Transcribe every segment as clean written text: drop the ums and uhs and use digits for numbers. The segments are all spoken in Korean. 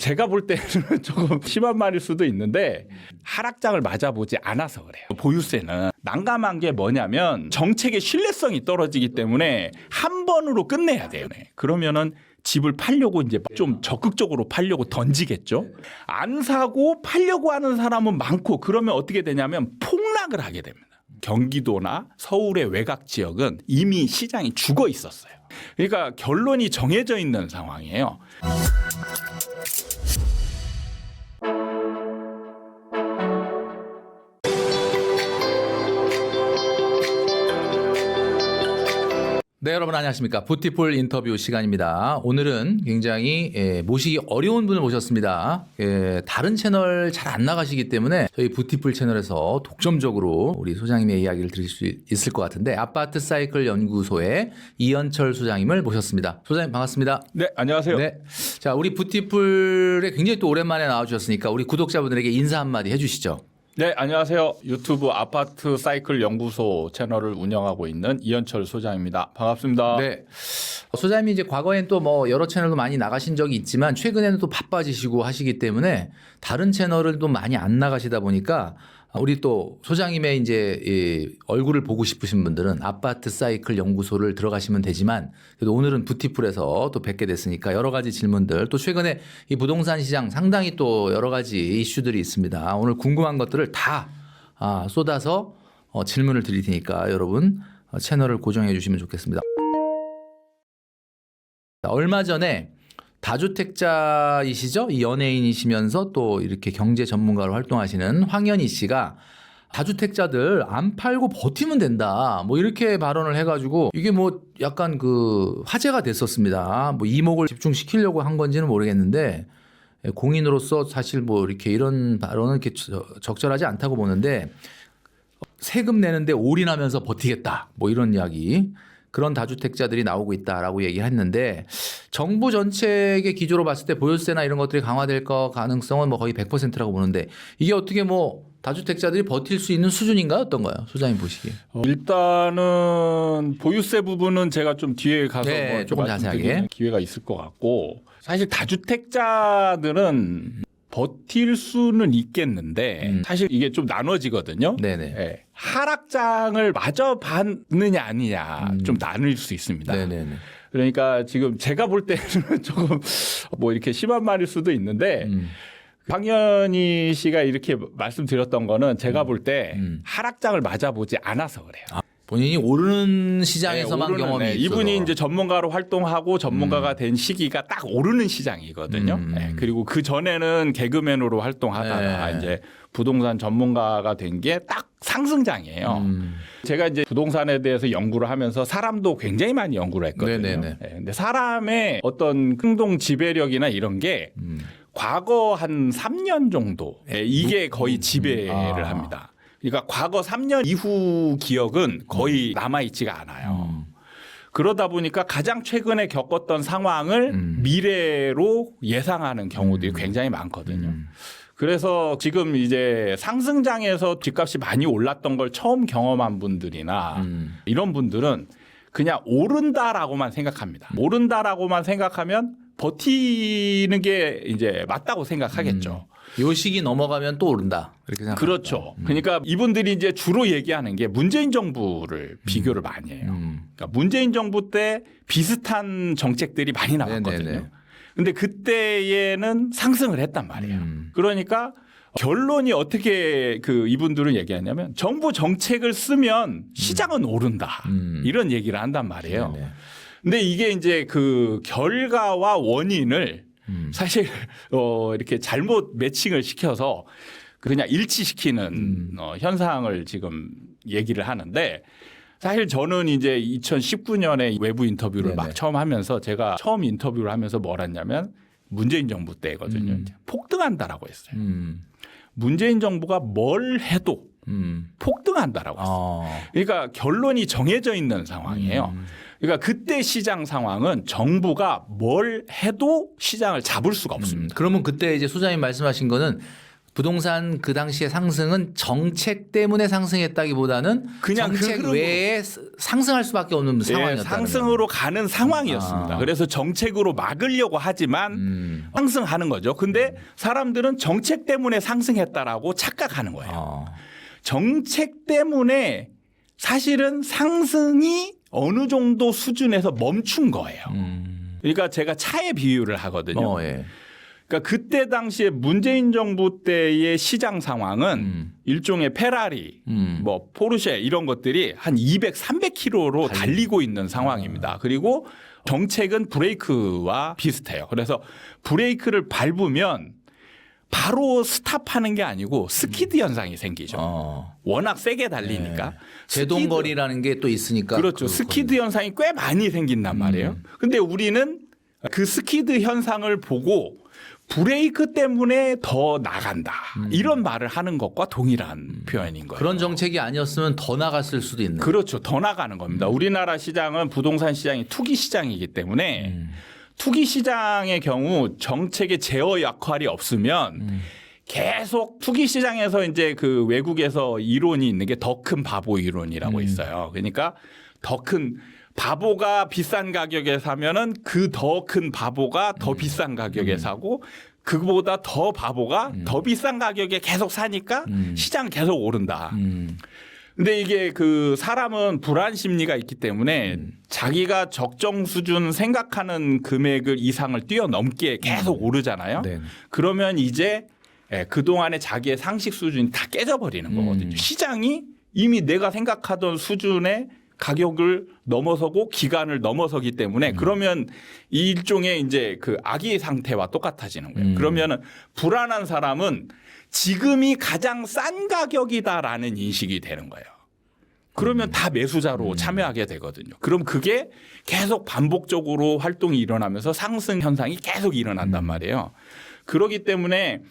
제가 볼 때는 조금 심한 말일 수도 있는데 하락장을 맞아보지 않아서 그래요. 보유세는 난감한 게 뭐냐면 정책의 신뢰성이 떨어지기 때문에 한 번으로 끝내야 돼요. 그러면은 집을 팔려고 이제 좀 적극적으로 팔려고 던지겠죠. 안 사고 팔려고 하는 사람은 많고 그러면 어떻게 되냐면 폭락을 하게 됩니다. 경기도나 서울의 외곽 지역은 이미 시장이 죽어 있었어요. 그러니까 결론이 정해져 있는 상황이에요. 네, 여러분 안녕하십니까. 부티풀 인터뷰 시간입니다. 오늘은 굉장히 모시기 어려운 분을 모셨습니다. 다른 채널 잘 안 나가시기 때문에 저희 부티풀 채널에서 독점적으로 우리 소장님의 이야기를 들을 수 있을 것 같은데 아파트 사이클 연구소의 이현철 소장님을 모셨습니다. 소장님 반갑습니다. 네, 안녕하세요. 네, 자 우리 부티풀에 굉장히 또 오랜만에 나와주셨으니까 우리 구독자분들에게 인사 한마디 해주시죠. 네, 안녕하세요. 유튜브 아파트 사이클 연구소 채널을 운영하고 있는 이현철 소장입니다. 반갑습니다. 네. 소장님이 이제 과거엔 또 뭐 여러 채널도 많이 나가신 적이 있지만 최근에는 또 바빠지시고 하시기 때문에 다른 채널을 또 많이 안 나가시다 보니까 우리 또 소장님의 이제 이 얼굴을 보고 싶으신 분들은 아파트 사이클 연구소를 들어가시면 되지만 그래도 오늘은 부티풀에서 또 뵙게 됐으니까 여러 가지 질문들 또 최근에 이 부동산 시장 상당히 또 여러 가지 이슈들이 있습니다. 오늘 궁금한 것들을 다 쏟아서 질문을 드릴 테니까 여러분 채널을 고정해 주시면 좋겠습니다. 얼마 전에 다주택자이시죠? 이 연예인이시면서 또 이렇게 경제 전문가로 활동하시는 황현희 씨가 다주택자들 안 팔고 버티면 된다. 뭐 이렇게 발언을 해가지고 이게 뭐 약간 그 화제가 됐었습니다. 뭐 이목을 집중시키려고 한 건지는 모르겠는데 공인으로서 사실 뭐 이렇게 이런 발언은 이렇게 적절하지 않다고 보는데 세금 내는데 올인하면서 버티겠다. 뭐 이런 이야기. 그런 다주택자들이 나오고 있다라고 얘기했는데 정부 정책의 기조로 봤을 때 보유세나 이런 것들이 강화될 거 가능성은 뭐 거의 100%라고 보는데 이게 어떻게 뭐 다주택자들이 버틸 수 있는 수준인가요? 어떤가요? 소장님 보시기에. 일단은 보유세 부분은 제가 좀 뒤에 가서 네, 뭐 조금 자세하게 기회가 있을 것 같고 사실 다주택자들은 버틸 수는 있겠는데 사실 이게 좀 나눠지거든요. 네네. 네. 하락장을 마저 받느냐 아니냐 좀 나눌 수 있습니다. 네네네. 그러니까 지금 제가 볼 때는 조금 뭐 이렇게 심한 말일 수도 있는데 황현희 씨가 이렇게 말씀드렸던 거는 제가 볼 때 하락장을 맞아보지 않아서 그래요. 본인이 오르는 시장에서만 경험이 있어서. 이분이 이제 전문가로 활동하고 전문가가 된 시기가 딱 오르는 시장이거든요. 네, 그리고 그 전에는 개그맨으로 활동하다가 이제 부동산 전문가가 된 게 딱 상승장이에요. 제가 이제 부동산에 대해서 연구를 하면서 사람도 굉장히 많이 연구를 했거든요. 네네네. 네, 근데 사람의 어떤 행동 지배력이나 이런 게 과거 한 3년 정도 이게 거의 지배를 합니다. 그러니까 과거 3년 이후 기억은 거의 남아있지가 않아요. 그러다 보니까 가장 최근에 겪었던 상황을 미래로 예상하는 경우들이 굉장히 많거든요. 그래서 지금 이제 상승장에서 집값이 많이 올랐던 걸 처음 경험한 분들이나 이런 분들은 그냥 오른다라고만 생각합니다. 오른다라고만 생각하면 버티는 게 이제 맞다고 생각하겠죠. 요 시기 넘어가면 또 오른다. 이렇게 생각합니다. 그렇죠. 그러니까 이분들이 이제 주로 얘기하는 게 문재인 정부를 비교를 많이 해요. 그러니까 문재인 정부 때 비슷한 정책들이 많이 나왔거든요. 네네네. 근데 그때에는 상승을 했단 말이에요. 그러니까 결론이 어떻게 그 이분들은 얘기하냐면 정부 정책을 쓰면 시장은 오른다. 이런 얘기를 한단 말이에요. 네네. 근데 이게 이제 그 결과와 원인을 사실 이렇게 잘못 매칭을 시켜서 그냥 일치시키는 현상을 지금 얘기를 하는데 사실 저는 이제 2019년에 외부 인터뷰를 네네. 막 처음 하면서 제가 처음 인터뷰를 하면서 뭘 했냐면 문재인 정부 때거든요. 이제 폭등한다라고 했어요. 문재인 정부가 뭘 해도 폭등한다라고 했어요. 그러니까 결론이 정해져 있는 상황이에요. 그러니까 그때 시장 상황은 정부가 뭘 해도 시장을 잡을 수가 없습니다. 그러면 그때 이제 소장님 말씀하신 거는 부동산 그 당시의 상승은 정책 때문에 상승했다기보다는 그냥 정책 그 흐름으로. 외에 상승할 수밖에 없는 상황이었다. 상승으로 가는 상황이었습니다. 그래서 정책으로 막으려고 하지만 상승하는 거죠. 근데 사람들은 정책 때문에 상승했다라고 착각하는 거예요. 정책 때문에 사실은 상승이 어느 정도 수준에서 멈춘 거예요. 그러니까 제가 차의 비유를 하거든요. 예. 그러니까 그때 당시에 문재인 정부 때의 시장 상황은 일종의 페라리, 뭐 포르쉐 이런 것들이 한 200, 300km로 달리고 있는 상황입니다. 그리고 정책은 브레이크와 비슷해요. 그래서 브레이크를 밟으면 바로 스탑하는 게 아니고 스키드 현상이 생기죠. 워낙 세게 달리니까. 제동거리라는 게 또 있으니까. 그렇죠. 스키드 현상이 꽤 많이 생긴단 말이에요. 근데 우리는 그 스키드 현상을 보고 브레이크 때문에 더 나간다. 이런 말을 하는 것과 동일한 표현인 거예요. 그런 정책이 아니었으면 더 나갔을 수도 있는. 그렇죠. 더 나가는 겁니다. 우리나라 시장은 부동산 시장이 투기 시장이기 때문에 투기 시장의 경우 정책의 제어 역할이 없으면 계속 투기 시장에서 이제 그 외국에서 이론이 있는 게 더 큰 바보 이론이라고 있어요. 그러니까 더 큰 바보가 비싼 가격에 사면은 그 더 큰 바보가 더 비싼 가격에 사고 그보다 더 바보가 더 비싼 가격에 계속 사니까 시장 계속 오른다. 근데 이게 그 사람은 불안 심리가 있기 때문에 자기가 적정 수준 생각하는 금액을 이상을 뛰어넘기에 계속 오르잖아요. 네. 그러면 이제 그동안의 자기의 상식 수준이 다 깨져버리는 거거든요. 시장이 이미 내가 생각하던 수준의 가격을 넘어서고 기간을 넘어서기 때문에 그러면 이 일종의 이제 그 악의 상태와 똑같아지는 거예요. 그러면은 불안한 사람은 지금이 가장 싼 가격이다라는 인식이 되는 거예요. 그러면 다 매수자로 참여하게 되거든요. 그럼 그게 계속 반복적으로 활동이 일어나면서 상승 현상이 계속 일어난단 말이에요. 그렇기 때문에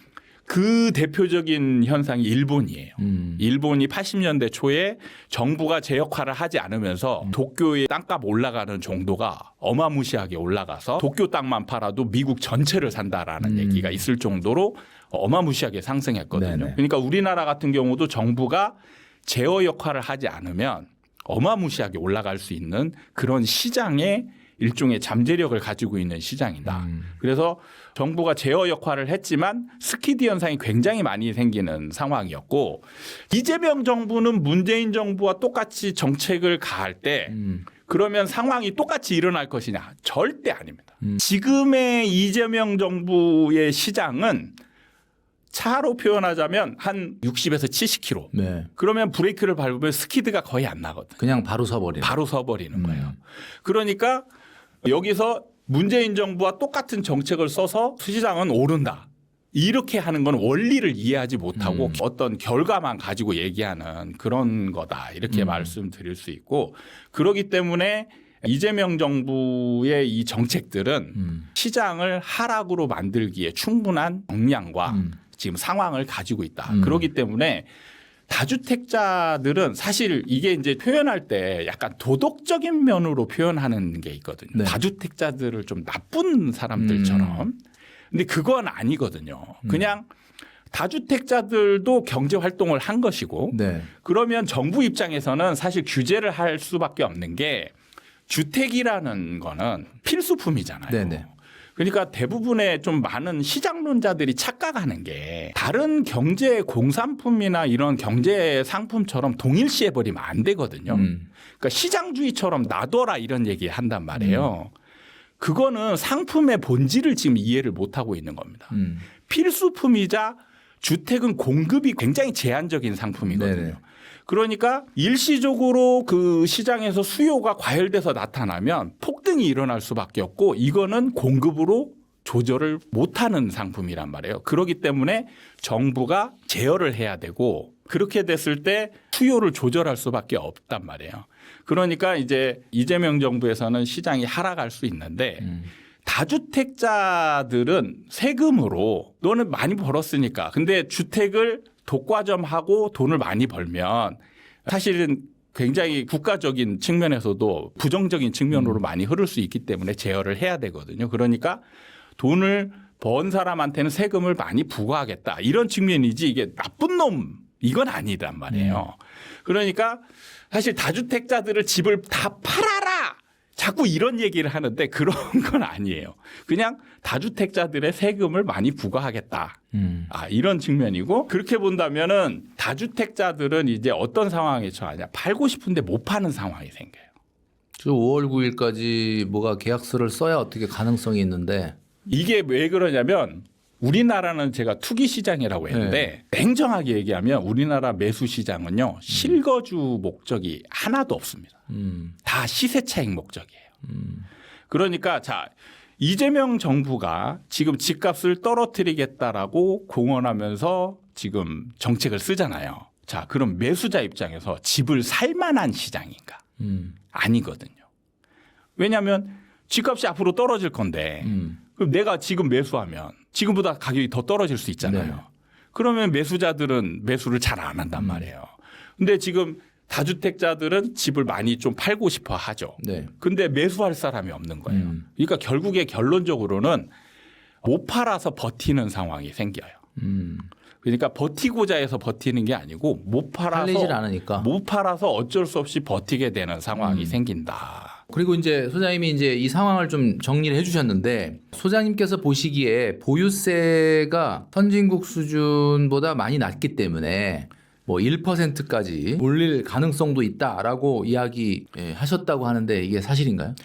그 대표적인 현상이 일본이에요. 일본이 80년대 초에 정부가 제 역할을 하지 않으면서 도쿄의 땅값 올라가는 정도가 어마무시하게 올라가서 도쿄 땅만 팔아도 미국 전체를 산다라는 얘기가 있을 정도로 어마무시하게 상승했거든요. 네네. 그러니까 우리나라 같은 경우도 정부가 제어 역할을 하지 않으면 어마무시하게 올라갈 수 있는 그런 시장의 일종의 잠재력을 가지고 있는 시장이다. 그래서 정부가 제어 역할을 했지만 스키드 현상이 굉장히 많이 생기는 상황이었고 이재명 정부는 문재인 정부와 똑같이 정책을 가할 때 그러면 상황이 똑같이 일어날 것이냐? 절대 아닙니다. 지금의 이재명 정부의 시장은 차로 표현하자면 한 60에서 70km. 네. 그러면 브레이크를 밟으면 스키드가 거의 안 나거든요. 그냥 바로 서버리는. 바로 서버리는 거예요. 그러니까 여기서 문재인 정부와 똑같은 정책을 써서 시장은 오른다. 이렇게 하는 건 원리를 이해하지 못하고 어떤 결과만 가지고 얘기하는 그런 거다. 이렇게 말씀드릴 수 있고 그렇기 때문에 이재명 정부의 이 정책들은 시장을 하락으로 만들기에 충분한 역량과 지금 상황을 가지고 있다. 그렇기 때문에 다주택자들은 사실 이게 이제 표현할 때 약간 도덕적인 면으로 표현하는 게 있거든요. 네. 다주택자들을 좀 나쁜 사람들처럼. 근데 그건 아니거든요. 그냥 다주택자들도 경제 활동을 한 것이고 네. 그러면 정부 입장에서는 사실 규제를 할 수밖에 없는 게 주택이라는 거는 필수품이잖아요. 네네. 그러니까 대부분의 좀 많은 시장론자들이 착각하는 게 다른 경제 공산품이나 이런 경제 상품처럼 동일시해 버리면 안 되거든요. 그러니까 시장주의처럼 놔둬라 이런 얘기 한단 말이에요. 그거는 상품의 본질을 지금 이해를 못 하고 있는 겁니다. 필수품이자 주택은 공급이 굉장히 제한적인 상품이거든요. 네네. 그러니까 일시적으로 그 시장에서 수요가 과열돼서 나타나면 폭등이 일어날 수밖에 없고 이거는 공급으로 조절을 못하는 상품이란 말이에요. 그렇기 때문에 정부가 제어를 해야 되고 그렇게 됐을 때 수요를 조절할 수밖에 없단 말이에요. 그러니까 이제 이재명 정부에서는 시장이 하락할 수 있는데 다주택자들은 세금으로 너는 많이 벌었으니까 근데 주택을 독과점하고 돈을 많이 벌면 사실은 굉장히 국가적인 측면에서도 부정적인 측면으로 많이 흐를 수 있기 때문에 제어를 해야 되거든요. 그러니까 돈을 번 사람한테는 세금을 많이 부과하겠다. 이런 측면이지 이게 나쁜 놈 이건 아니란 말이에요. 그러니까 사실 다주택자들을 집을 다 팔아라. 자꾸 이런 얘기를 하는데 그런 건 아니에요. 그냥 다주택자들의 세금을 많이 부과하겠다. 이런 측면이고 그렇게 본다면은 다주택자들은 이제 어떤 상황에 처하냐. 팔고 싶은데 못 파는 상황이 생겨요. 5월 9일까지 뭐가 계약서를 써야 어떻게 가능성이 있는데 이게 왜 그러냐면 우리나라는 제가 투기 시장이라고 했는데 냉정하게 얘기하면 우리나라 매수 시장은요. 실거주 목적이 하나도 없습니다. 다 시세 차익 목적이에요. 그러니까 자 이재명 정부가 지금 집값을 떨어뜨리겠다라고 공언하면서 지금 정책을 쓰잖아요. 자 그럼 매수자 입장에서 집을 살 만한 시장인가? 아니거든요. 왜냐하면 집값이 앞으로 떨어질 건데 그럼 내가 지금 매수하면 지금보다 가격이 더 떨어질 수 있잖아요. 네. 그러면 매수자들은 매수를 잘 안 한단 말이에요. 근데 지금 다주택자들은 집을 많이 좀 팔고 싶어 하죠. 네. 근데 매수할 사람이 없는 거예요. 그러니까 결국에 결론적으로는 못 팔아서 버티는 상황이 생겨요. 그러니까 버티고자 해서 버티는 게 아니고 못 팔리질 않으니까. 못 팔아서 어쩔 수 없이 버티게 되는 상황이 생긴다. 그리고 이제 소장님이 이제 이 상황을 좀 정리를 해주셨는데 소장님께서 보시기에 보유세가 선진국 수준보다 많이 낮기 때문에 뭐 1%까지 올릴 가능성도 있다라고 이야기하셨다고 하는데 이게 사실인가요?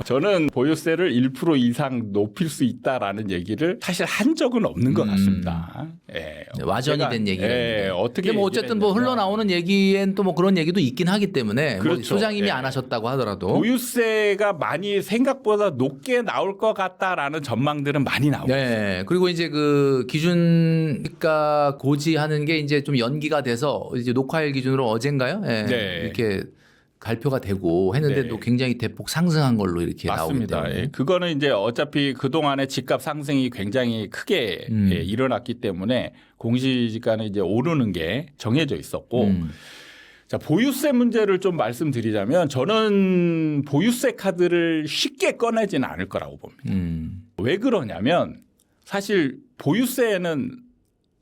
저는 보유세를 1% 이상 높일 수 있다라는 얘기를 사실 한 적은 없는 것 같습니다. 예. 와전이 된 얘기가 있는데 어떻게 뭐 어쨌든 뭐 흘러나오는 얘기엔 또 뭐 그런 얘기도 있긴 하기 때문에 그렇죠. 뭐 소장님이 예. 안 하셨다고 하더라도 보유세가 많이 생각보다 높게 나올 것 같다라는 전망들은 많이 나오고 네. 그리고 이제 그 기준가 고지하는 게 이제 좀 연기가 돼서 이제 녹화일 기준으로 어젠가요? 예. 네. 이렇게 발표가 되고 했는데도 네. 굉장히 대폭 상승한 걸로 이렇게 나오기 맞습니다. 때문에 예. 그거는 이제 어차피 그동안의 집값 상승이 굉장히 크게 예, 일어났기 때문에 공시지가는 이제 오르는 게 정해져 있었고 자, 보유세 문제를 좀 말씀드리자면 저는 보유세 카드를 쉽게 꺼내지는 않을 거라고 봅니다. 왜 그러냐면 사실 보유세는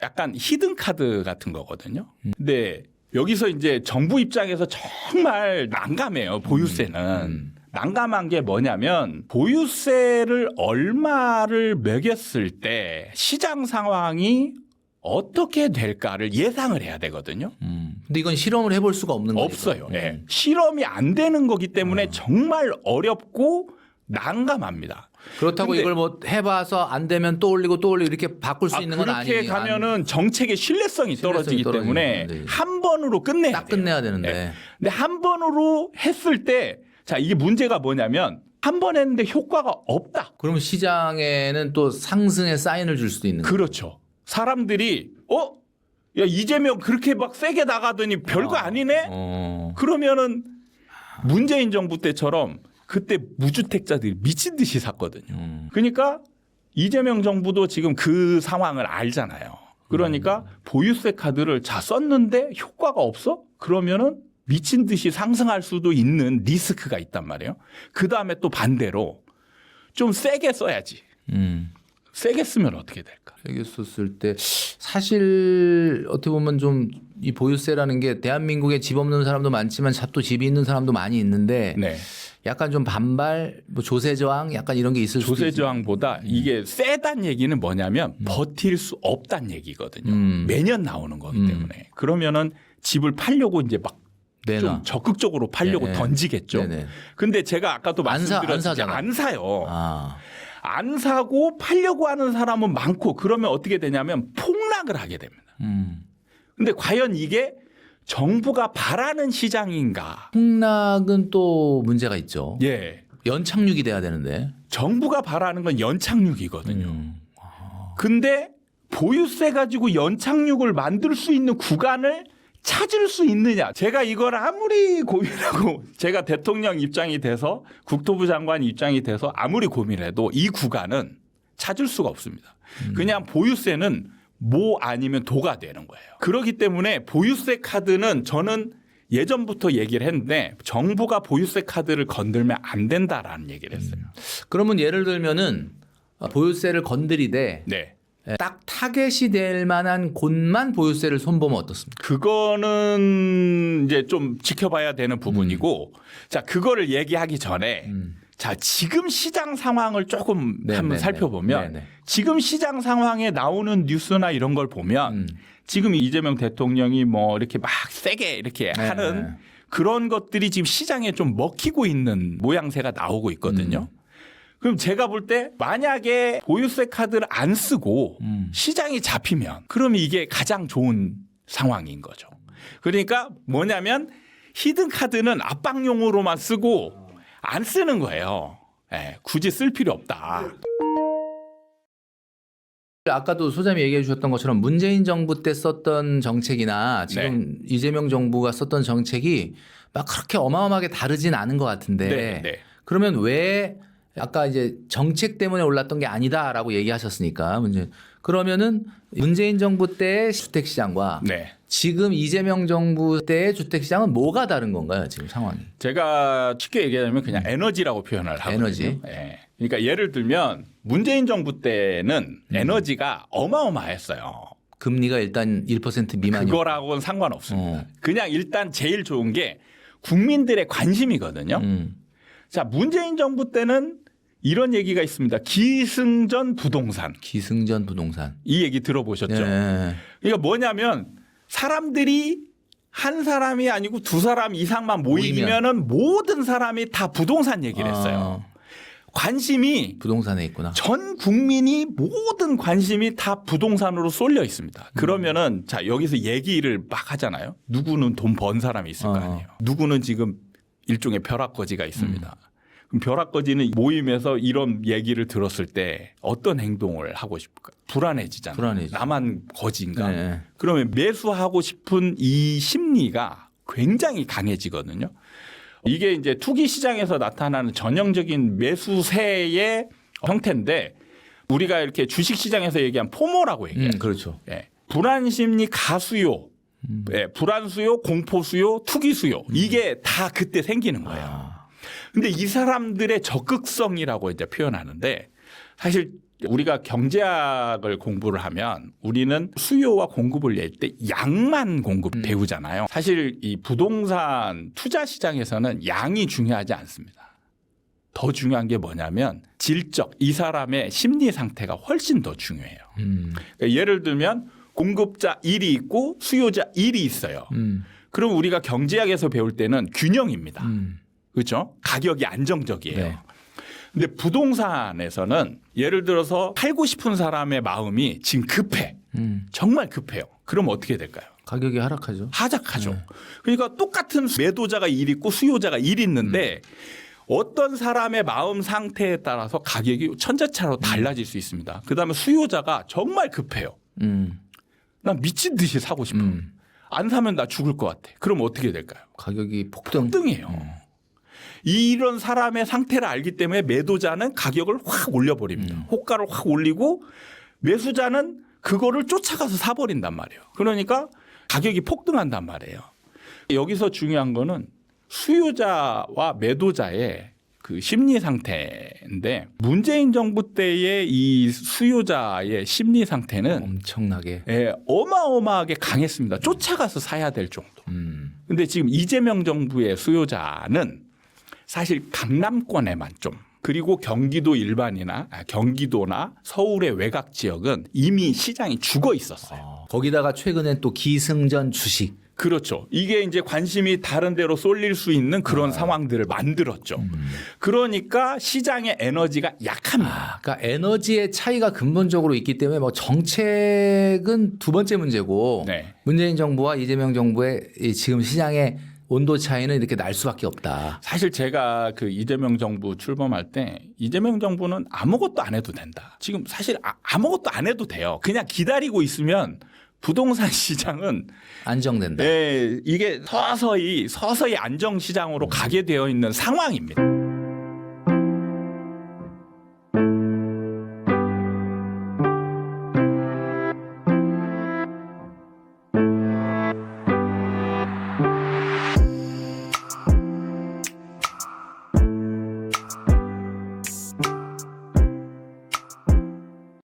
약간 히든 카드 같은 거거든요. 근데 여기서 이제 정부 입장에서 정말 난감해요. 보유세는. 난감한 게 뭐냐면 보유세를 얼마를 매겼을 때 시장 상황이 어떻게 될까를 예상을 해야 되거든요. 근데 이건 실험을 해볼 수가 없는 거죠. 없어요. 예. 실험이 안 되는 거기 때문에 정말 어렵고 난감합니다. 그렇다고 근데 이걸 뭐 해봐서 안 되면 또 올리고 이렇게 바꿀 수 있는 건 아니에요. 그렇게 가면은 정책의 신뢰성이 떨어지기 떨어지는 때문에 건데. 한 번으로 끝내야 딱 돼요. 끝내야 되는데. 네. 근데 한 번으로 했을 때 자, 이게 문제가 뭐냐면 한 번 했는데 효과가 없다. 그러면 시장에는 또 상승의 사인을 줄 수도 있는 거예요. 그렇죠. 사람들이 야 이재명 그렇게 막 세게 나가더니 별거 아니네. 그러면은 문재인 정부 때처럼 그때 무주택자들이 미친 듯이 샀거든요. 그러니까 이재명 정부도 지금 그 상황을 알잖아요. 그러니까 보유세 카드를 썼는데 효과가 없어? 그러면은 미친 듯이 상승할 수도 있는 리스크가 있단 말이에요. 그 다음에 또 반대로 좀 세게 써야지. 세게 쓰면 어떻게 될까? 세게 썼을 때 사실 어떻게 보면 좀 이 보유세라는 게 대한민국에 집 없는 사람도 많지만 또 집이 있는 사람도 많이 있는데 네. 약간 좀 반발, 뭐 조세 저항 약간 이런 게 있을 수도 조세 있죠. 저항보다 이게 세단 얘기는 뭐냐면 버틸 수 없단 얘기거든요. 매년 나오는 거기 때문에. 그러면은 집을 팔려고 이제 막 좀 적극적으로 팔려고 네네. 던지겠죠. 네네. 근데 제가 아까도 말씀드렸듯이 안 사요. 안 사고 팔려고 하는 사람은 많고 그러면 어떻게 되냐면 폭락을 하게 됩니다. 근데 과연 이게 정부가 바라는 시장인가? 폭락은 또 문제가 있죠. 예. 연착륙이 돼야 되는데. 정부가 바라는 건 연착륙이거든요. 근데 보유세 가지고 연착륙을 만들 수 있는 구간을 찾을 수 있느냐. 제가 이걸 아무리 고민하고 제가 대통령 입장이 돼서 국토부 장관 입장이 돼서 아무리 고민해도 이 구간은 찾을 수가 없습니다. 그냥 보유세는 모 아니면 도가 되는 거예요. 그렇기 때문에 보유세 카드는 저는 예전부터 얘기를 했는데 정부가 보유세 카드를 건들면 안 된다라는 얘기를 했어요. 그러면 예를 들면은 보유세를 건드리되 네. 딱 타겟이 될 만한 곳만 보유세를 손보면 어떻습니까? 그거는 이제 좀 지켜봐야 되는 부분이고 자, 그거를 얘기하기 전에 자, 지금 시장 상황을 조금 한번 살펴보면 지금 시장 상황에 나오는 뉴스나 이런 걸 보면 지금 이재명 대통령이 뭐 이렇게 막 세게 이렇게 하는 그런 것들이 지금 시장에 좀 먹히고 있는 모양새가 나오고 있거든요. 그럼 제가 볼 때 만약에 보유세 카드를 안 쓰고 시장이 잡히면 그럼 이게 가장 좋은 상황인 거죠. 그러니까 뭐냐면 히든 카드는 압박용으로만 쓰고 안 쓰는 거예요. 예, 굳이 쓸 필요 없다. 아까도 소장님이 얘기해 주셨던 것처럼 문재인 정부 때 썼던 정책이나 지금 이재명 정부가 썼던 정책이 막 그렇게 어마어마하게 다르진 않은 것 같은데 그러면 왜 아까 이제 정책 때문에 올랐던 게 아니다라고 얘기하셨으니까 그러면은 문재인 정부 때의 주택시장과 지금 이재명 정부 때의 주택시장은 뭐가 다른 건가요? 지금 상황이. 제가 쉽게 얘기하자면 그냥 에너지라고 표현을 하거든요. 에너지. 예. 그러니까 예를 들면 문재인 정부 때는 에너지가 어마어마했어요. 금리가 일단 1% 미만이요. 그거라고는 상관없습니다. 그냥 일단 제일 좋은 게 국민들의 관심이거든요. 자, 문재인 정부 때는 이런 얘기가 있습니다. 기승전 부동산. 기승전 부동산. 이 얘기 들어보셨죠? 네. 그러니까 뭐냐면 사람들이 한 사람이 아니고 두 사람 이상만 모이면은 모든 사람이 다 부동산 얘기를 했어요. 관심이 부동산에 있구나. 전 국민이 모든 관심이 다 부동산으로 쏠려 있습니다. 그러면은 자, 여기서 얘기를 막 하잖아요. 누구는 돈 번 사람이 있을 거 아니에요. 누구는 지금 일종의 벼락거지가 있습니다. 그럼 벼락거지는 모임에서 이런 얘기를 들었을 때 어떤 행동을 하고 싶을까? 불안해지잖아요. 불안해지죠. 나만 거지인가? 그러면 매수하고 싶은 이 심리가 굉장히 강해지거든요. 이게 이제 투기 시장에서 나타나는 전형적인 매수세의 형태인데 우리가 이렇게 주식 시장에서 얘기한 포모라고 얘기해요. 그렇죠. 예. 불안 심리 가수요. 예. 불안 수요, 공포 수요, 투기 수요. 이게 다 그때 생기는 거예요. 근데 이 사람들의 적극성이라고 이제 표현하는데 사실 우리가 경제학을 공부를 하면 우리는 수요와 공급을 낼 때 양만 공급 배우잖아요. 사실 이 부동산 투자 시장에서는 양이 중요하지 않습니다. 더 중요한 게 뭐냐면 질적, 이 사람의 심리 상태가 훨씬 더 중요해요. 그러니까 예를 들면 공급자 1이 있고 수요자 1이 있어요. 그럼 우리가 경제학에서 배울 때는 균형입니다. 그렇죠? 가격이 안정적이에요. 근데 부동산에서는 예를 들어서 팔고 싶은 사람의 마음이 지금 급해. 정말 급해요. 그럼 어떻게 될까요? 가격이 하락하죠. 하락하죠. 그러니까 똑같은 매도자가 1 있고 수요자가 1 있는데 어떤 사람의 마음 상태에 따라서 가격이 천재차로 달라질 수 있습니다. 그다음에 수요자가 정말 급해요. 난 미친 듯이 사고 싶어. 안 사면 나 죽을 것 같아. 그럼 어떻게 될까요? 가격이 폭등해요. 이런 사람의 상태를 알기 때문에 매도자는 가격을 확 올려버립니다. 호가를 확 올리고 매수자는 그거를 쫓아가서 사버린단 말이에요. 그러니까 가격이 폭등한단 말이에요. 여기서 중요한 거는 수요자와 매도자의 그 심리 상태인데 문재인 정부 때의 이 수요자의 심리 상태는 엄청나게 어마어마하게 강했습니다. 쫓아가서 사야 될 정도. 근데 지금 이재명 정부의 수요자는 사실 강남권에만 좀 그리고 경기도 일반이나 경기도나 서울의 외곽 지역은 이미 시장이 죽어 있었어요. 거기다가 최근에 또 기승전 주식. 그렇죠. 이게 이제 관심이 다른 데로 쏠릴 수 있는 그런 상황들을 만들었죠. 그러니까 시장의 에너지가 약합니다. 그러니까 에너지의 차이가 근본적으로 있기 때문에 뭐 정책은 두 번째 문제고 문재인 정부와 이재명 정부의 이 지금 시장의 온도 차이는 이렇게 날 수밖에 없다. 사실 제가 그 이재명 정부 출범할 때 이재명 정부는 아무것도 안 해도 된다. 지금 사실 아무것도 안 해도 돼요. 그냥 기다리고 있으면 부동산 시장은 안정된다. 이게 서서히 안정 시장으로 가게 되어 있는 상황입니다.